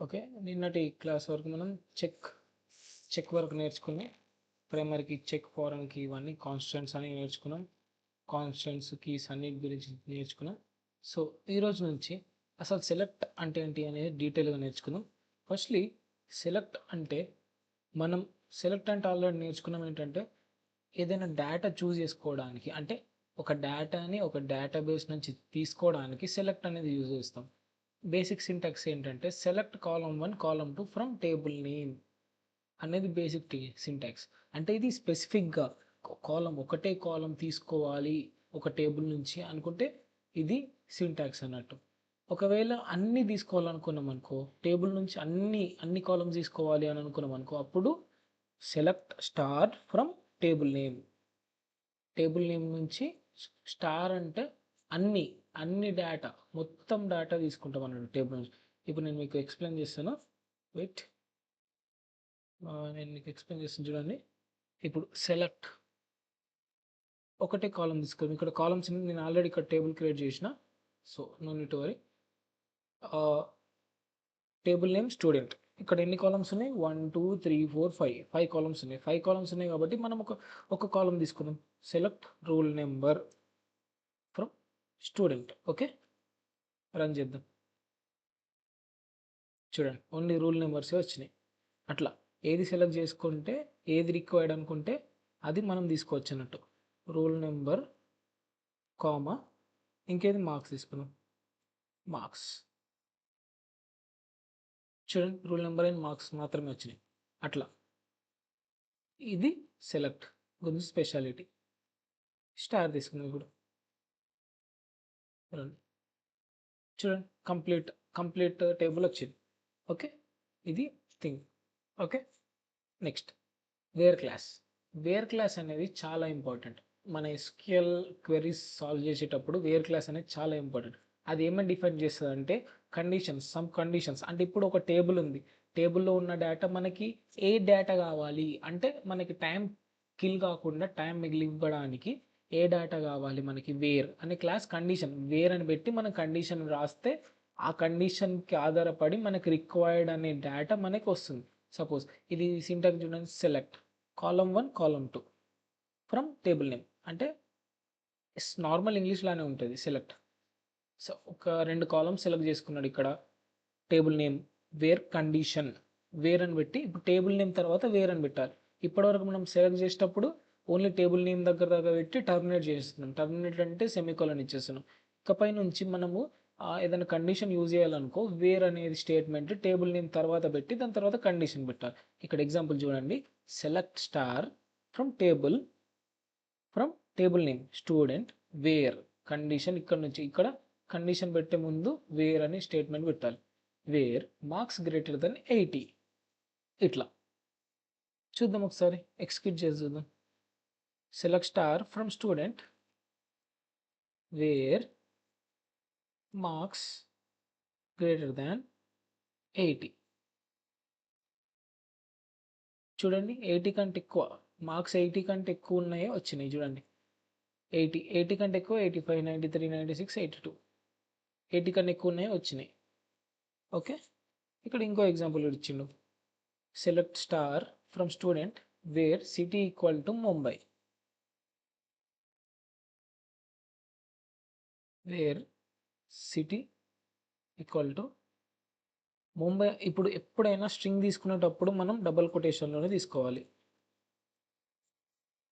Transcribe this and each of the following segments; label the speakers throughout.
Speaker 1: Okay. నిన్నటి class వరకు మనం చెక్ వరకు నేర్చుకుని ప్రైమరీకి చెక్ ఫారెన్కి ఇవన్నీ కాన్స్టెంట్స్ అని నేర్చుకున్నాం. కాన్స్టెంట్స్ కీస్ అన్నిటి గురించి నేర్చుకున్నాం. సో ఈరోజు నుంచి అసలు సెలెక్ట్ అంటే ఏంటి అనేది డీటెయిల్గా నేర్చుకుందాం. ఫస్ట్లీ సెలెక్ట్ అంటే మనం సెలెక్ట్ అంటే ఆల్రెడీ నేర్చుకున్నాం ఏంటంటే ఏదైనా డేటా చూస్ చేసుకోవడానికి, అంటే ఒక డేటాని ఒక డేటాబేస్ నుంచి తీసుకోవడానికి సెలెక్ట్ అనేది యూజ్ చేస్తాం. బేసిక్ సింటాక్స్ ఏంటంటే select column 1 column 2 from table name అనేది బేసిక్ సింటాక్స్. అంటే ఇది స్పెసిఫిక్గా ఒకటే కాలం తీసుకోవాలి ఒక టేబుల్ నుంచి అనుకుంటే ఇది సింటాక్స్ అన్నట్టు. ఒకవేళ అన్నీ తీసుకోవాలనుకున్నాం అనుకో, టేబుల్ నుంచి అన్ని కాలమ్స్ తీసుకోవాలి అని అనుకున్నాం అనుకో, అప్పుడు select star from table name నుంచి స్టార్ అంటే అన్ని డేటా మొత్తం డేటా తీసుకుంటాం అన్నట్టు టేబుల్ నుంచి. ఇప్పుడు నేను మీకు ఎక్స్ప్లెయిన్ చేస్తాను. వెయిట్, నేను మీకు ఎక్స్ప్లెయిన్ చేస్తాను చూడండి. ఇప్పుడు సెలెక్ట్ ఒకటే కాలం తీసుకుందాం. ఇక్కడ కాలమ్స్ నేను ఆల్రెడీ ఇక్కడ టేబుల్ క్రియేట్ చేసిన. So no need to worry. Table name student. ఇక్కడ ఎన్ని కాలమ్స్ ఉన్నాయి? 1 2 3 4 5 కాలమ్స్ ఉన్నాయి. 5 కాలమ్స్ ఉన్నాయి కాబట్టి మనం ఒక కాలం తీసుకుందాం. Select roll number from student. Okay, run చేద్దాం. చూడండి, ఓన్లీ రూల్ నెంబర్సే వచ్చినాయి. అట్లా ఏది సెలెక్ట్ చేసుకుంటే ఏది రిక్వైర్డ్ అనుకుంటే అది మనం తీసుకోవచ్చు అన్నట్టు. రూల్ నెంబర్ కామా ఇంకేది మార్క్స్ తీసుకుందాం. మార్క్స్. చూడండి, రూల్ నెంబర్ అండ్ మార్క్స్ మాత్రమే వచ్చినాయి. అట్లా ఇది సెలెక్ట్ గురించి స్పెషాలిటీ. స్టార్ తీసుకుందాం ఇప్పుడు. చూడండి, కంప్లీట్ టేబుల్ వచ్చింది. ఓకే, ఇది thing. Okay, next where class అనేది చాలా ఇంపార్టెంట్. మన ఎస్క్యూఎల్ క్వెరీస్ సాల్వ్ చేసేటప్పుడు వేర్ క్లాస్ అనేది చాలా ఇంపార్టెంట్. అది ఏమని డిఫైన్ చేస్తుంది అంటే సమ్ కండిషన్స్. అంటే ఇప్పుడు ఒక టేబుల్ ఉంది, టేబుల్లో ఉన్న డేటా మనకి ఏ డేటా కావాలి అంటే మనకి టైం కిల్ కాకుండా టైం మిగిలివ్వడానికి ఏ డేటా కావాలి మనకి, వేర్ అనే క్లాస్ కండిషన్ వేర్ అని పెట్టి మనం కండిషన్ రాస్తే ఆ కండిషన్కి ఆధారపడి మనకి రిక్వైర్డ్ అనే డేటా మనకి వస్తుంది. సపోజ్ ఇది సింటాక్స్ చూడండి. Select column 1 column 2 from table name అంటే నార్మల్ ఇంగ్లీష్లానే ఉంటుంది సెలెక్ట్. సో ఒక 2 కాలమ్స్ సెలెక్ట్ చేసుకున్నాడు ఇక్కడ. Table name where condition where అని పెట్టి ఇప్పుడు టేబుల్ నేమ్ తర్వాత వేర్ అని పెట్టాలి. ఇప్పటివరకు మనం సెలెక్ట్ చేసేటప్పుడు ఓన్లీ టేబుల్ నేమ్ దగ్గర పెట్టి టర్మినేట్ చేస్తున్నాం. టర్మినేట్ అంటే సెమీకోలన్ ఇచ్చేస్తున్నాం. ఇకపై నుంచి మనము ఏదైనా కండిషన్ యూజ్ చేయాలనుకో వేర్ అనేది స్టేట్మెంట్ టేబుల్ నేమ్ తర్వాత పెట్టి దాని తర్వాత కండిషన్ పెట్టాలి. ఇక్కడ ఎగ్జాంపుల్ చూడండి. Select star from table name student where condition. ఇక్కడ కండిషన్ పెట్టే ముందు వేర్ అనే స్టేట్మెంట్ పెట్టాలి. Where marks greater than 80. ఇట్లా చూద్దాం, ఒకసారి ఎక్స్క్యూట్ చేసి చూద్దాం. Select star from student where marks greater than 80. చూడండి, 80 కంటే ఎక్కువ మార్క్స్ 80 కంటే ఎక్కువ ఉన్నాయో వచ్చినాయి. చూడండి, 80 కంటే ఎక్కువ 85 93 96 82 80 కన్నా ఎక్కువ ఉన్నాయో వచ్చినాయి. ఓకే, ఇక్కడ ఇంకో ఎగ్జాంపుల్ ఇచ్చిండు. Select star from student where city equal to Mumbai. Where city equal to Mumbai. ఇప్పుడు ఎప్పుడైనా స్ట్రింగ్ తీసుకునేటప్పుడు మనం డబుల్ కొటేషన్లోనే తీసుకోవాలి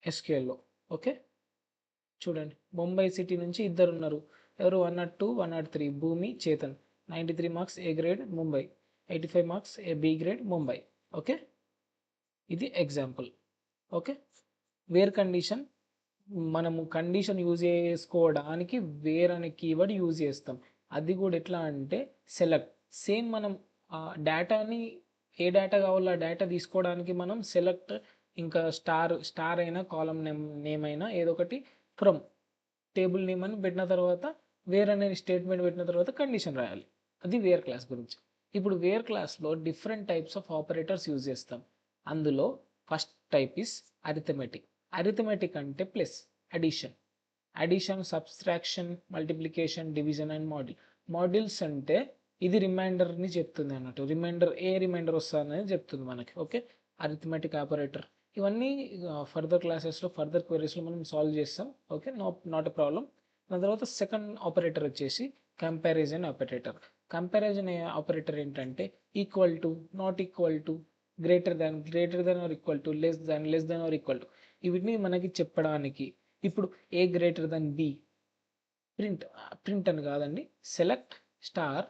Speaker 1: ఎస్క్యూఎల్లో. ఓకే, చూడండి, ముంబై సిటీ నుంచి ఇద్దరు ఉన్నారు. ఎవరు? 102 103. Bhumi, Chetan. 93 marks A grade Mumbai, 85 marks A B grade Mumbai. Okay, ఇది ఎగ్జాంపుల్. ఓకే, వేర్ కండిషన్ మనము కండిషన్ యూజ్ చేసుకోవడానికి వేర్ అనే కీవర్డ్ యూజ్ చేస్తాం. అది కూడా ఎట్లా అంటే సెలెక్ట్. సేమ్ మనం డేటాని ఏ డేటా కావాలో ఆ డేటా తీసుకోవడానికి మనం సెలెక్ట్ ఇంకా స్టార్ అయినా కాలమ్ నేమ్ అయినా ఏదో ఒకటి ఫ్రమ్ టేబుల్ నేమ్ అని పెట్టిన తర్వాత వేర్ అనే స్టేట్మెంట్ పెట్టిన తర్వాత కండిషన్ రాయాలి. అది వేర్ క్లాస్ గురించి. ఇప్పుడు వేర్ క్లాస్లో different types of operators use చేస్తాం. అందులో first type is arithmetic. Arithmetic అంటే plus, addition, subtraction, multiplication, division and modulus అంటే ఇది రిమైండర్ని చెప్తుంది అన్నట్టు. రిమైండర్ వస్తుంది అనేది చెప్తుంది మనకి. ఓకే, అరిథమెటిక్ ఆపరేటర్ ఇవన్నీ ఫర్దర్ క్లాసెస్లో ఫర్దర్ క్వెరీస్లో మనం సాల్వ్ చేస్తాం. Okay, not a problem. దాని తర్వాత సెకండ్ ఆపరేటర్ వచ్చేసి కంపారిజన్ ఆపరేటర్. కంపారిజన్ ఆపరేటర్ ఏంటంటే equal to, not equal to, greater than or equal to, less than or equal to, వీటిని మనకి చెప్పడానికి. ఇప్పుడు A greater than B, print అని కాదండి, select star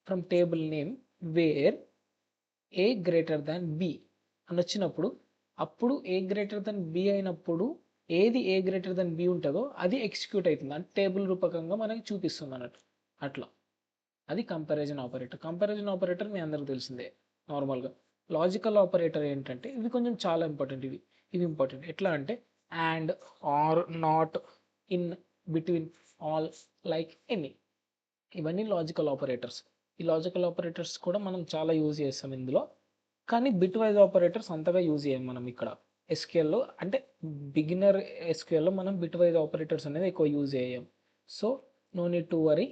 Speaker 1: from table name where A greater than B అని వచ్చినప్పుడు, అప్పుడు ఏ గ్రేటర్ దాన్ బి అయినప్పుడు ఏది ఏ గ్రేటర్ దాన్ బి ఉంటుందో అది ఎగ్జిక్యూట్ అవుతుంది, అంటే టేబుల్ రూపకంగా మనకి చూపిస్తుంది అన్నట్టు. అట్లా అది కంపారిజన్ ఆపరేటర్. కంపారిజన్ ఆపరేటర్ మీ అందరికి తెలిసిందే నార్మల్గా. లాజికల్ ఆపరేటర్ ఏంటంటే ఇవి కొంచెం చాలా ఇంపార్టెంట్. ఇవి ఇంపార్టెంట్. ఎట్లా అంటే and, or, not, in, between, all, like, any, ఇవన్నీ లాజికల్ ఆపరేటర్స్. ఈ లాజికల్ ఆపరేటర్స్ కూడా మనం చాలా యూజ్ చేస్తాం ఇందులో. కానీ బిట్ వైజ్ ఆపరేటర్స్ అంతగా యూజ్ చేయం మనం ఇక్కడ ఎస్క్యూఎల్లో. అంటే బిగినర్ ఎస్క్యూఎల్లో మనం బిట్ వైజ్ ఆపరేటర్స్ అనేది ఎక్కువ యూజ్ చేయం. So no need to worry.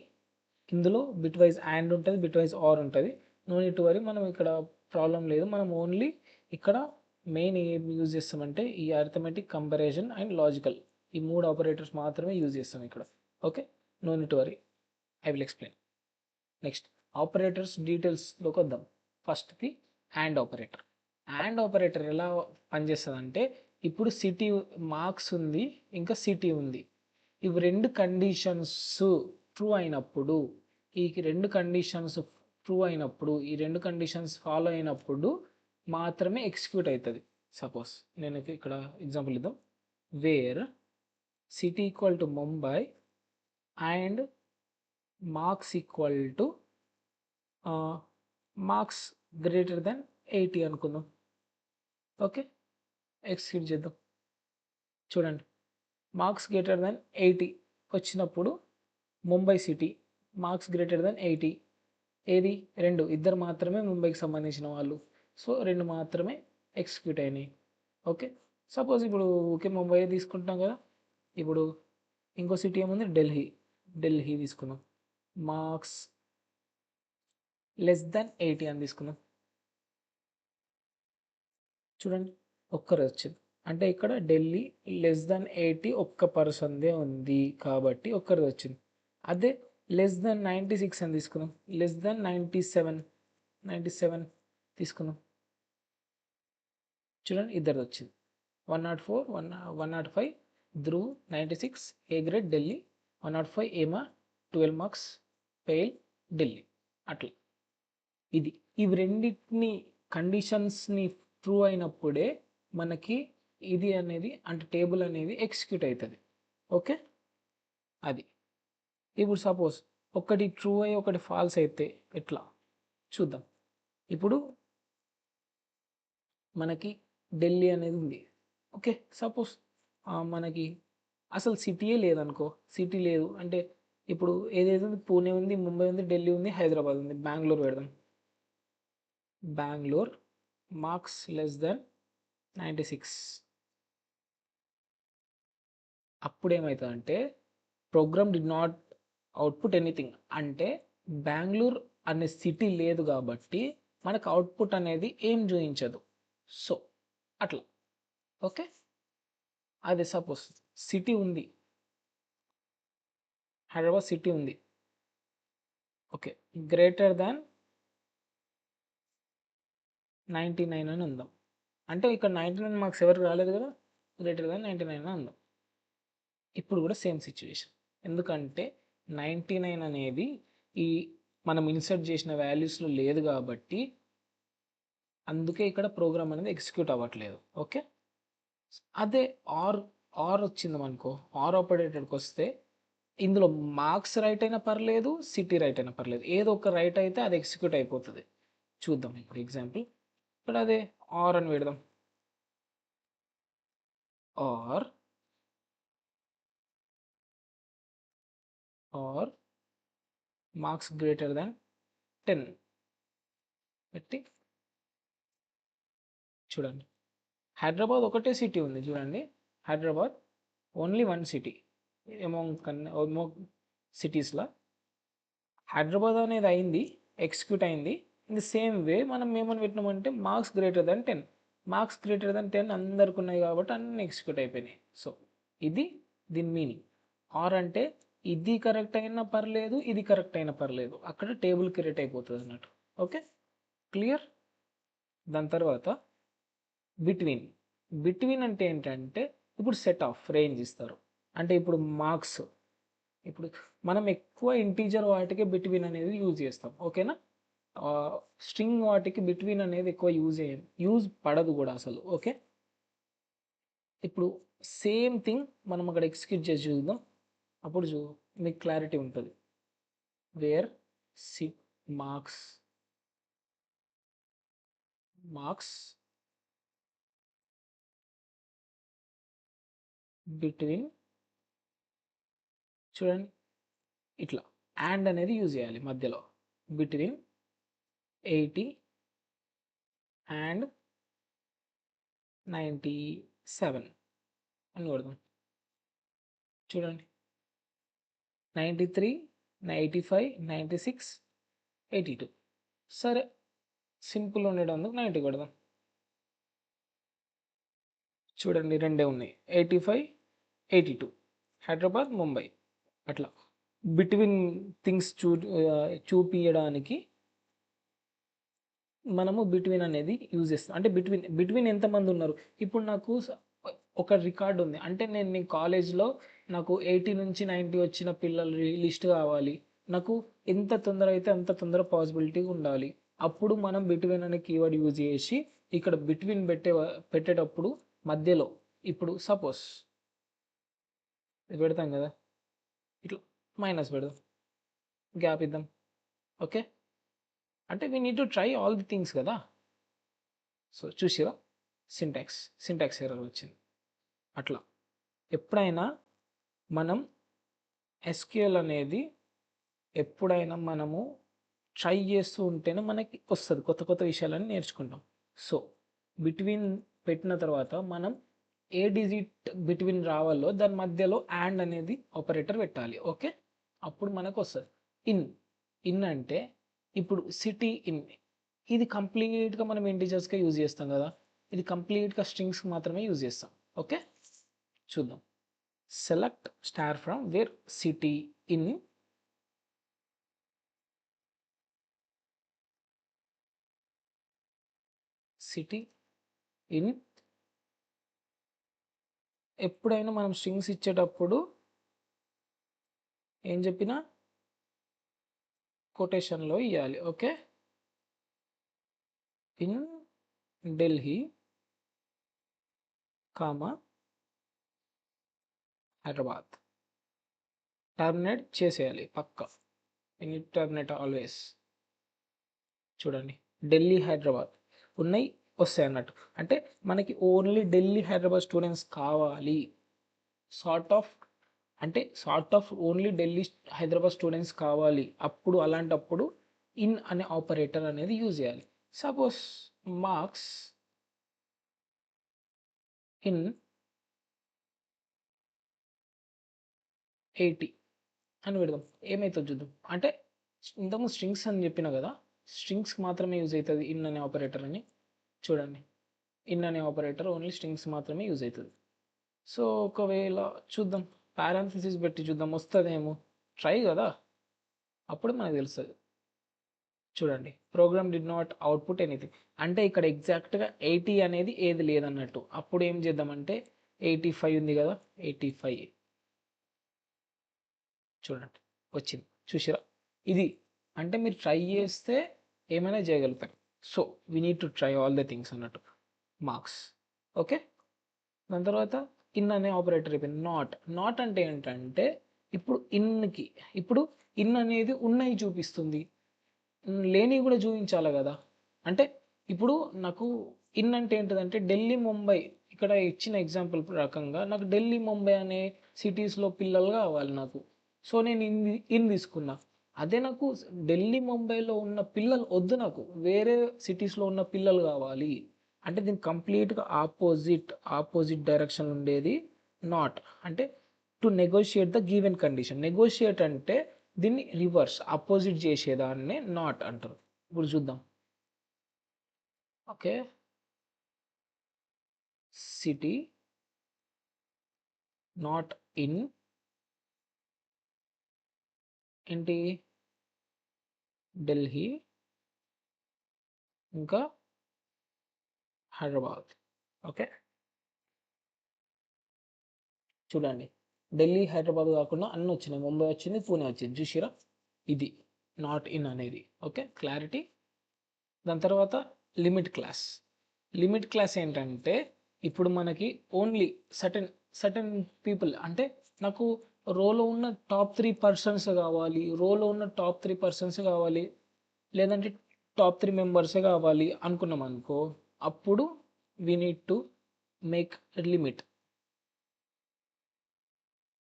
Speaker 1: ఇందులో బిట్ వైజ్ అండ్ ఉంటుంది, బిట్ వైజ్ ఆర్ ఉంటుంది. నో నీడ్ టు వరీ, మనం ఇక్కడ ప్రాబ్లం లేదు. మనం ఓన్లీ ఇక్కడ మెయిన్ ఏం యూజ్ చేస్తామంటే ఈ అరిథమెటిక్, కంపారిజన్ అండ్ లాజికల్, ఈ 3 ఆపరేటర్స్ మాత్రమే యూజ్ చేస్తాం ఇక్కడ. Okay, no need to worry, I will explain. Next operators డీటెయిల్స్లోకి వద్దాం. ఫస్ట్ది అండ్ ఆపరేటర్. అండ్ ఆపరేటర్ ఎలా పనిచేస్తుంది అంటే, ఇప్పుడు సిటీ మార్క్స్ ఉంది, ఇంకా సిటీ ఉంది. ఇవి రెండు కండిషన్స్ ట్రూ అయినప్పుడు, ఈ రెండు కండిషన్స్ ట్రూ అయినప్పుడు, ఈ రెండు కండిషన్స్ ఫాలో అయినప్పుడు మాత్రమే ఎగ్జిక్యూట్ అవుతుంది. సపోజ్ నేను ఇక్కడ ఎగ్జాంపుల్ ఇద్దాం. Where city equal to Mumbai and marks equal to marks greater than 80 అనుకుందాం. ఓకే, ఎగ్జిక్యూట్ చేద్దాం. చూడండి, మార్క్స్ గ్రేటర్ దెన్ 80 వచ్చినప్పుడు Mumbai city, marks greater than 80, ఏది ఇద్దరు మాత్రమే ముంబైకి సంబంధించిన వాళ్ళు. సో 2 మాత్రమే ఎగ్జిక్యూట్ అయినాయి. ఓకే, సపోజ్ ఇప్పుడు ఓకే ముంబై తీసుకుంటాం కదా. ఇప్పుడు ఇంకో సిటీ ఏముంది, ఢిల్లీ తీసుకుందాం. మార్క్స్ లెస్ దెన్ 80 అని తీసుకుందాం. చూడండి, ఒక్కరు వచ్చింది. అంటే ఇక్కడ ఢిల్లీ లెస్ దెన్ 80 ఒక్క పర్సన్దే ఉంది కాబట్టి ఒక్కరిది వచ్చింది. అదే లెస్ దెన్ 96 అని తీసుకుందాం, లెస్ దెన్ 97 తీసుకుందాం. చూడండి, ఇద్దరిది వచ్చింది. 104, 105 ధ్రువ్, 96 ఏ గ్రేడ్ ఢిల్లీ, 105 ఏమా 12 మార్క్స్ ఫెయిల్ ఢిల్లీ. అట్లా ఇవి రెండింటిని కండిషన్స్ని ట్రూ అయినప్పుడే మనకి ఇది అనేది, అంటే టేబుల్ అనేది ఎగ్జిక్యూట్ అవుతుంది. ఓకే, అది. ఇప్పుడు సపోజ్ ఒకటి ట్రూ అయ్యి ఒకటి ఫాల్స్ అయితే ఎట్లా చూద్దాం. ఇప్పుడు మనకి ఢిల్లీ అనేది ఉంది. ఓకే, సపోజ్ మనకి అసలు సిటీయే లేదనుకో. సిటీ లేదు అంటే ఇప్పుడు ఏదైతే ఉంది, పూణే ఉంది, ముంబై ఉంది, ఢిల్లీ ఉంది, హైదరాబాద్ ఉంది, బెంగళూరు పెడదాం. Bengaluru marks less than 96. అప్పుడు ఏమవుతుందంటే program did not output anything. అంటే బెంగళూరు అనే సిటీ లేదు కాబట్టి మనకు అవుట్పుట్ అనేది ఏం చూపించదు. సో అట్లా. ఓకే, అదే సపోజ్ సిటీ ఉంది, హైదరాబాద్ సిటీ ఉంది. ఓకే, గ్రేటర్ దాన్ 99 అని ఉందాం. అంటే ఇక్కడ 99 మార్క్స్ ఎవరికి రాలేదు కదా, గ్రేటర్ దాన్ 99 అని ఉందాం. ఇప్పుడు కూడా సేమ్ సిచ్యువేషన్. ఎందుకంటే 99 అనేది ఈ మనం ఇన్సర్ట్ చేసిన వాల్యూస్లో లేదు కాబట్టి అందుకే ఇక్కడ ప్రోగ్రామ్ అనేది ఎగ్జిక్యూట్ అవ్వట్లేదు. ఓకే, అదే ఆర్ వచ్చింది అనుకో, ఆర్ ఆపరేటర్కి వస్తే ఇందులో మార్క్స్ రైట్ అయినా పర్లేదు, సిటీ రైట్ అయినా పర్లేదు, ఏదో ఒక రైట్ అయితే అది ఎగ్జిక్యూట్ అయిపోతుంది. చూద్దాం ఇప్పుడు ఎగ్జాంపుల్. ఇప్పుడు అదే ఆర్ అని పెడదాం. ఆర్ మార్క్స్ గ్రేటర్ దాన్ 10 పెట్టి చూడండి, హైదరాబాద్ ఒకటే సిటీ ఉంది. చూడండి, హైదరాబాద్ ఓన్లీ 1 సిటీ అమౌంగ్ సిటీస్లో హైదరాబాద్ అనేది అయింది. ఎగ్జిక్యూట్ అయింది. ఇన్ ది సేమ్ వే మనం ఏమని పెట్టినామంటే marks greater than 10. Marks greater than 10 అందరికి ఉన్నాయి కాబట్టి అన్నీ ఎగ్జిక్యూట్ అయిపోయినాయి. సో ఇది దీని మీనింగ్. ఆర్ అంటే ఇది కరెక్ట్ అయినా పర్లేదు, ఇది కరెక్ట్ అయినా పర్లేదు, అక్కడ టేబుల్ క్రియేట్ అయిపోతుంది అన్నట్టు. Okay, clear? దాని తర్వాత బిట్వీన్ అంటే ఏంటంటే ఇప్పుడు సెట్ ఆఫ్ రేంజ్ ఇస్తారు. అంటే ఇప్పుడు మార్క్స్, ఇప్పుడు మనం ఎక్కువ ఇంటీజర్ వాటికి బిట్వీన్ అనేది యూజ్ చేస్తాం. ఓకేనా? స్ట్రింగ్ వాటికి బిట్వీన్ అనేది ఎక్కువ యూజ్ పడదు కూడా అసలు. ఓకే, ఇప్పుడు సేమ్ థింగ్ మనం అక్కడ ఎగ్జిక్యూట్ చేసి చూద్దాం. అప్పుడు మీకు క్లారిటీ ఉంటుంది. వేర్ సిట్ మార్క్స్ బిట్వీన్, చూడండి ఇట్లా అండ్ అనేది యూజ్ చేయాలి మధ్యలో. బిట్వీన్ 80 అండ్ 97 అని కొడదాం. చూడండి 93, 95, 96, 82. సరే, సింపుల్ ఉండేటందుకు 90 కొడదాం. చూడండి రెండే ఉన్నాయి, 85, 82, హైదరాబాద్, ముంబై. అట్లా బిట్వీన్ థింగ్స్ చూపించడానికి మనము బిట్వీన్ అనేది యూజ్ చేస్తాం. అంటే బిట్వీన్ ఎంతమంది ఉన్నారు. ఇప్పుడు నాకు ఒక రికార్డు ఉంది అంటే నేను కాలేజ్లో నాకు 80 నుంచి 90 వచ్చిన పిల్లల లిస్ట్ కావాలి. నాకు ఎంత తొందర అయితే అంత తొందర పాసిబిలిటీ ఉండాలి. అప్పుడు మనం బిట్వీన్ అనే కీవర్డ్ యూజ్ చేసి ఇక్కడ బిట్వీన్ పెట్టేటప్పుడు మధ్యలో ఇప్పుడు సపోజ్ పెడతాం కదా, ఇట్లా మైనస్ పెడదాం, గ్యాప్ ఇద్దాం. ఓకే, అంటే we need to try all the things కదా. సో చూసిరా, సింటాక్స్ ఎర్రర్ వచ్చింది. అట్లా ఎప్పుడైనా మనం ఎస్క్యూఎల్ అనేది ఎప్పుడైనా మనము ట్రై చేస్తూ ఉంటేనే మనకి వస్తుంది, కొత్త కొత్త విషయాలని నేర్చుకుంటాం. సో బిట్వీన్ పెట్టిన తర్వాత మనం ఏ డిజిట్ బిట్వీన్ రావాలో దాని మధ్యలో అండ్ అనేది ఆపరేటర్ పెట్టాలి. ఓకే, అప్పుడు మనకు వస్తుంది. ఇన్ అంటే ఇప్పుడు సిటీ ఇన్, ఇది కంప్లీట్గా మనం ఇంటీజర్స్గా యూజ్ చేస్తాం కదా, ఇది కంప్లీట్గా స్ట్రింగ్స్కి మాత్రమే యూజ్ చేస్తాం. ఓకే, చూద్దాం. Select star from where city in ఎప్పుడైనా మనం స్ట్రింగ్స్ ఇచ్చేటప్పుడు ఏం చెప్పినా కొటేషన్లో ఇవ్వాలి. Okay, in Delhi comma Hyderabad. Terminate చేసేయాలి పక్కా, ఇన్ టర్మినేట్ ఆల్వేస్. చూడండి ఢిల్లీ హైదరాబాద్ ఉన్నాయి వస్తాయి అన్నట్టు. అంటే మనకి ఓన్లీ ఢిల్లీ హైదరాబాద్ స్టూడెంట్స్ కావాలి. Sort of only Delhi Hyderabad students కావాలి. అప్పుడు అలాంటప్పుడు ఇన్ అనే ఆపరేటర్ అనేది యూజ్ చేయాలి. సపోజ్ మార్క్స్ ఇన్ 80 అని పెడదాం, ఏమవుతుంది చూద్దాం. అంటే ఇంతకుముందు స్ట్రింగ్స్ అని చెప్పిన కదా, స్ట్రింగ్స్కి మాత్రమే యూజ్ అవుతుంది ఇన్ అనే ఆపరేటర్ అని. చూడండి ఇన్ అనే ఆపరేటర్ ఓన్లీ స్ట్రింగ్స్ మాత్రమే యూజ్ అవుతుంది. సో ఒకవేళ చూద్దాం, పారాంథసిస్ పెట్టి చూద్దాం వస్తుందేమో, ట్రై కదా, అప్పుడు మనకు తెలుస్తుంది. చూడండి program did not output anything, అంటే ఇక్కడ ఎగ్జాక్ట్గా 80 అనేది ఏది లేదన్నట్టు. అప్పుడు ఏం చేద్దామంటే 85 ఉంది కదా, 85 చూడండి వచ్చింది. చూసిరా, ఇది అంటే మీరు ట్రై చేస్తే ఏమైనా చేయగలుగుతారు. So we need to try all the things అన్నట్టు. మార్క్స్ ఓకే, దాని తర్వాత ఇన్ అనే ఆపరేటర్ అయిపోయింది. నాట్ అంటే ఏంటంటే ఇప్పుడు ఇన్ అనేది ఉన్నవి చూపిస్తుంది, లేని కూడా చూపించాలి కదా. అంటే ఇప్పుడు నాకు ఇన్ అంటే ఏంటిదంటే ఢిల్లీ ముంబై, ఇక్కడ ఇచ్చిన ఎగ్జాంపుల్ రకంగా నాకు ఢిల్లీ ముంబై అనే సిటీస్లో పిల్లలు కావాలి నాకు. సో నేను ఇన్ తీసుకున్నా. అదే నాకు ఢిల్లీ ముంబైలో ఉన్న పిల్లలు వద్దు, నాకు వేరే సిటీస్లో ఉన్న పిల్లలు కావాలి. అంటే దీనికి కంప్లీట్గా ఆపోజిట్ డైరెక్షన్ ఉండేది నాట్. అంటే to negotiate the given condition. Negotiate అంటే దీన్ని రివర్స్ అపోజిట్ చేసేదాన్నే నాట్ అంటారు. ఇప్పుడు చూద్దాం. ఓకే, సిటీ నాట్ ఇన్ ఏంటి ఢిల్లీ ఇంకా హైదరాబాద్. ఓకే, చూడండి, ఢిల్లీ హైదరాబాద్ కాకుండా అన్నీ వచ్చినాయి, ముంబై వచ్చింది, పూణే వచ్చింది, చూసిరా, ఇది నాట్ ఇన్ అనేది. Okay, clarity. దాని తర్వాత లిమిట్ క్లాస్. లిమిట్ క్లాస్ ఏంటంటే ఇప్పుడు మనకి ఓన్లీ సర్టెన్ సర్టెన్ పీపుల్, అంటే నాకు రోలో ఉన్న టాప్ 3 పర్సన్స్ కావాలి, రోలో ఉన్న టాప్ 3 పర్సన్స్ కావాలి, లేదంటే టాప్ 3 మెంబర్సే కావాలి అనుకున్నాం అనుకో, అప్పుడు we need to make limit.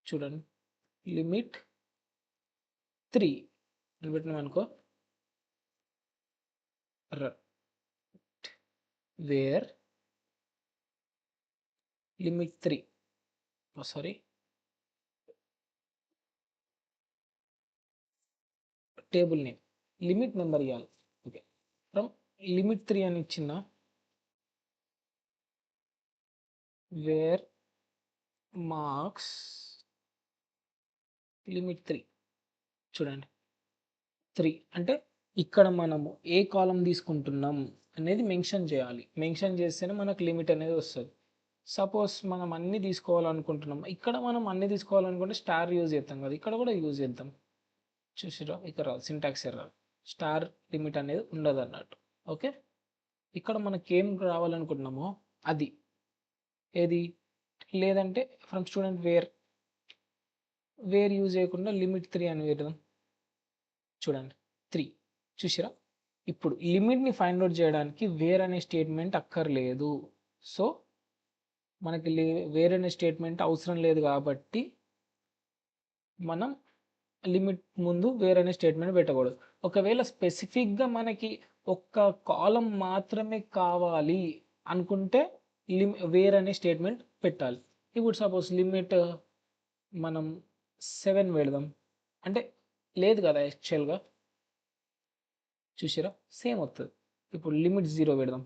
Speaker 1: చూడండి, లిమిట్ 3 అని పెట్టినాం అనుకో, where limit 3, sorry, table name limit number ఇవ్వాలి. ఓకే, ఫ్రమ్ లిమిట్ 3 అని ఇచ్చిన, వేర్ మార్క్స్ లిమిట్ 3. చూడండి, 3 అంటే ఇక్కడ మనము ఏ కాలం తీసుకుంటున్నాం అనేది మెన్షన్ చేయాలి. మెన్షన్ చేస్తేనే మనకు లిమిట్ అనేది వస్తుంది. సపోజ్ మనం అన్ని తీసుకోవాలనుకుంటున్నాం, ఇక్కడ మనం అన్ని తీసుకోవాలనుకుంటే స్టార్ యూజ్ చేస్తాం కదా, ఇక్కడ కూడా యూజ్ చేద్దాం. చూసిరా, ఇక్కడ సింటాక్స్ ఎర్రర్, స్టార్ లిమిట్ అనేది ఉండదు అన్నట్టు. ఓకే, ఇక్కడ మనకి ఏం రావాలనుకుంటున్నామో అది ఏది, లేదంటే ఫ్రమ్ స్టూడెంట్ వేర్ యూజ్ చేయకుండా లిమిట్ 3 అని పెడదాం. చూడండి, 3 చూసిరా. ఇప్పుడు లిమిట్ని ఫైండ్ అవుట్ చేయడానికి వేర్ అనే స్టేట్మెంట్ అక్కర్లేదు. సో మనకి వేర్ అనే స్టేట్మెంట్ అవసరం లేదు కాబట్టి మనం లిమిట్ ముందు వేర్ అనే స్టేట్మెంట్ పెట్టకూడదు. ఒకవేళ స్పెసిఫిక్గా మనకి ఒక్క కాలం మాత్రమే కావాలి అనుకుంటే వేర్ అనే స్టేట్మెంట్ పెట్టాలి. ఇప్పుడు సపోజ్ లిమిట్ మనం 7 పెడదాం అంటే లేదు కదా యాక్చువల్గా, చూసారా, సేమ్ వస్తుంది. ఇప్పుడు లిమిట్ 0 పెడదాం,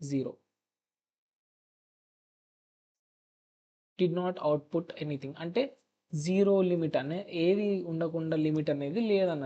Speaker 1: 0 డిడ్ నాట్ అవుట్పుట్ ఎనీథింగ్, అంటే 0 లిమిట్ అనే ఏది ఉండకుండా లిమిట్ అనేది లేదన్న